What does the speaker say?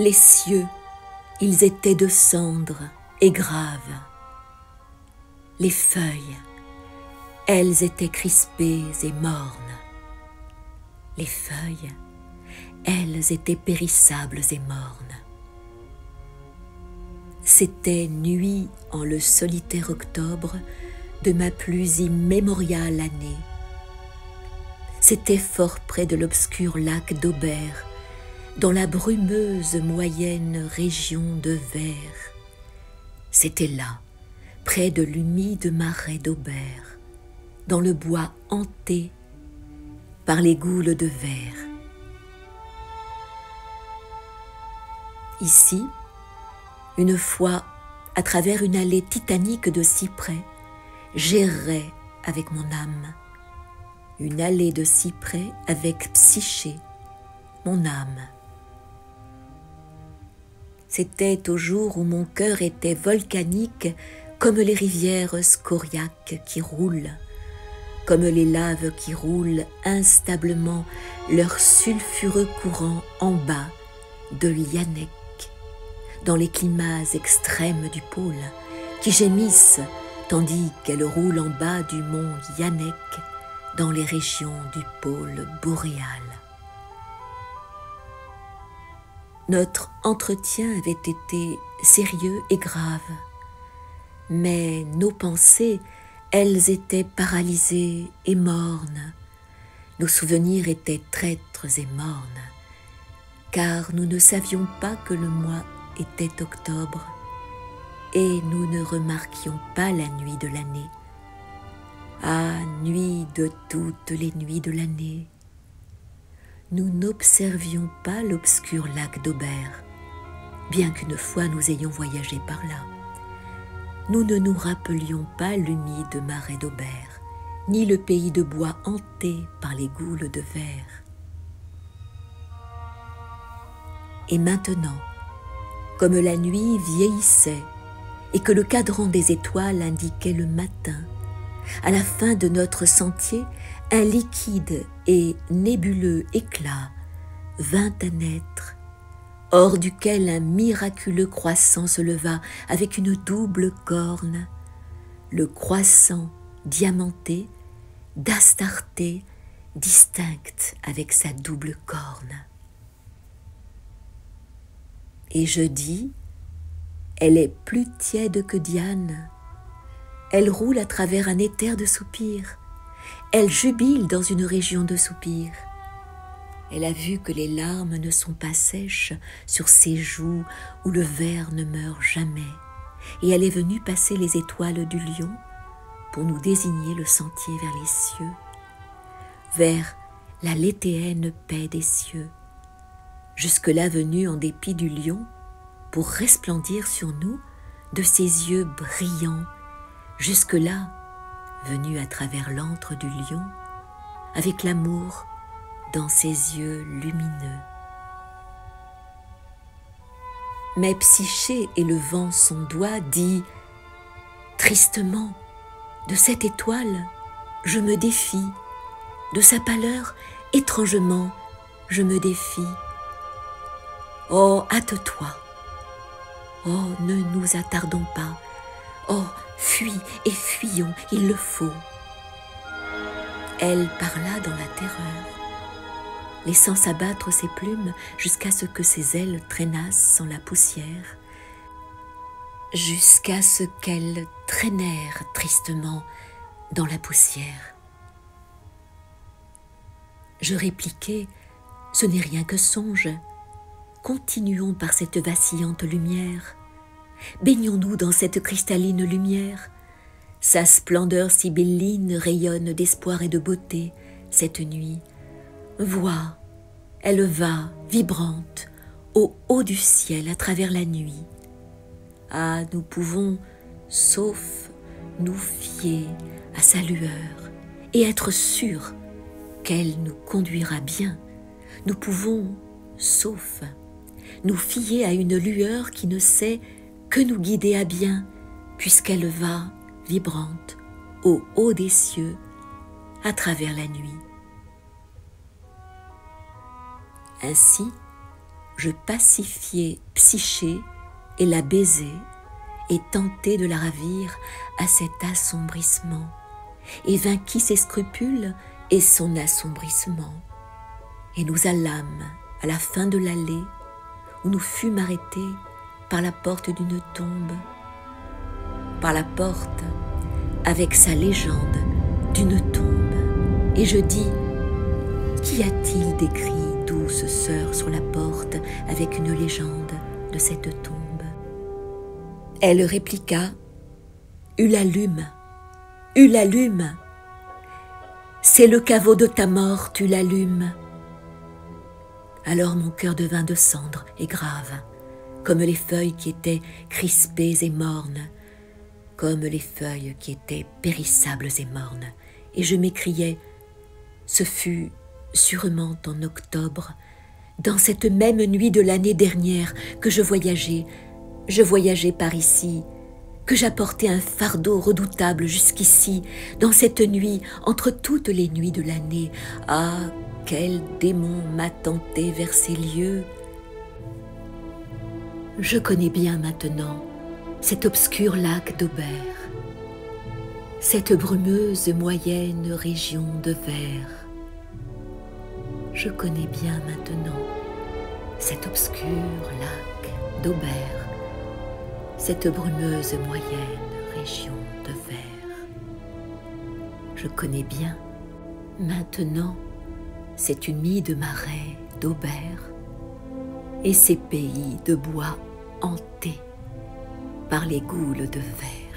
Les cieux, ils étaient de cendre et graves. Les feuilles, elles étaient crispées et mornes. Les feuilles, elles étaient périssables et mornes. C'était nuit en le solitaire octobre de ma plus immémoriale année. C'était fort près de l'obscur lac d'Aubert, dans la brumeuse moyenne région de Vert. C'était là, près de l'humide marais d'Aubert, dans le bois hanté par les goules de verre. Ici, une fois, à travers une allée titanique de cyprès, j'errais avec mon âme. Une allée de cyprès avec Psyché, mon âme. C'était au jour où mon cœur était volcanique comme les rivières scoriaques qui roulent, comme les laves qui roulent instablement leur sulfureux courant en bas de Lianek, dans les climats extrêmes du pôle, qui gémissent tandis qu'elles roulent en bas du mont Yanek, dans les régions du pôle boréal. Notre entretien avait été sérieux et grave, mais nos pensées, elles étaient paralysées et mornes. Nos souvenirs étaient traîtres et mornes, car nous ne savions pas que le mois était octobre, et nous ne remarquions pas la nuit de l'année. Ah, nuit de toutes les nuits de l'année, nous n'observions pas l'obscur lac d'Aubert, bien qu'une fois nous ayons voyagé par là. Nous ne nous rappelions pas l'humide marais d'Aubert, ni le pays de bois hanté par les goules de verre. Et maintenant, comme la nuit vieillissait et que le cadran des étoiles indiquait le matin, à la fin de notre sentier, un liquide et nébuleux éclat vint à naître, hors duquel un miraculeux croissant se leva avec une double corne, le croissant diamanté d'Astarté distincte avec sa double corne. Et je dis, elle est plus tiède que Diane, elle roule à travers un éther de soupirs, elle jubile dans une région de soupirs. Elle a vu que les larmes ne sont pas sèches sur ses joues où le ver ne meurt jamais, et elle est venue passer les étoiles du lion pour nous désigner le sentier vers les cieux, vers la létéenne paix des cieux, jusque-là venue en dépit du lion pour resplendir sur nous de ses yeux brillants, jusque-là venue à travers l'antre du lion, avec l'amour dans ses yeux lumineux. Mais Psyché, élevant son doigt, dit tristement, de cette étoile, je me défie, de sa pâleur, étrangement, je me défie. Oh, hâte-toi, oh, ne nous attardons pas, oh, fuis et fuyons, il le faut. Elle parla dans la terreur, laissant s'abattre ses plumes jusqu'à ce que ses ailes traînassent sans la poussière, jusqu'à ce qu'elles traînèrent tristement dans la poussière. Je répliquai, ce n'est rien que songe, continuons par cette vacillante lumière, baignons-nous dans cette cristalline lumière, sa splendeur sibylline rayonne d'espoir et de beauté cette nuit. Vois, elle va, vibrante, au haut du ciel à travers la nuit. Ah, nous pouvons, sauf nous fier à sa lueur et être sûrs qu'elle nous conduira bien. Nous pouvons, sauf nous fier à une lueur qui ne sait que nous guider à bien, puisqu'elle va, vibrante, au haut des cieux, à travers la nuit. Ainsi, je pacifiai Psyché et la baisai, et tentai de la ravir à cet assombrissement, et vainquis ses scrupules et son assombrissement. Et nous allâmes à la fin de l'allée, où nous fûmes arrêtés par la porte d'une tombe, par la porte avec sa légende d'une tombe. Et je dis, qu'y a-t-il d'écrit, douce sœur, sur la porte avec une légende de cette tombe? Elle répliqua, Ulalume, Ulalume, c'est le caveau de ta mort, Ulalume. Alors mon cœur devint de cendre et grave, comme les feuilles qui étaient crispées et mornes, comme les feuilles qui étaient périssables et mornes, et je m'écriai, ce fut sûrement en octobre, dans cette même nuit de l'année dernière que je voyageais par ici, que j'apportais un fardeau redoutable jusqu'ici, dans cette nuit, entre toutes les nuits de l'année. Ah, quel démon m'a tenté vers ces lieux! Je connais bien maintenant cet obscur lac d'Aubert, cette brumeuse moyenne région de verre. Je connais bien maintenant cet obscur lac d'Aubert, cette brumeuse moyenne région de verre. Je connais bien maintenant cet humide marais d'Aubert et ces pays de bois hantés par les goules de verre.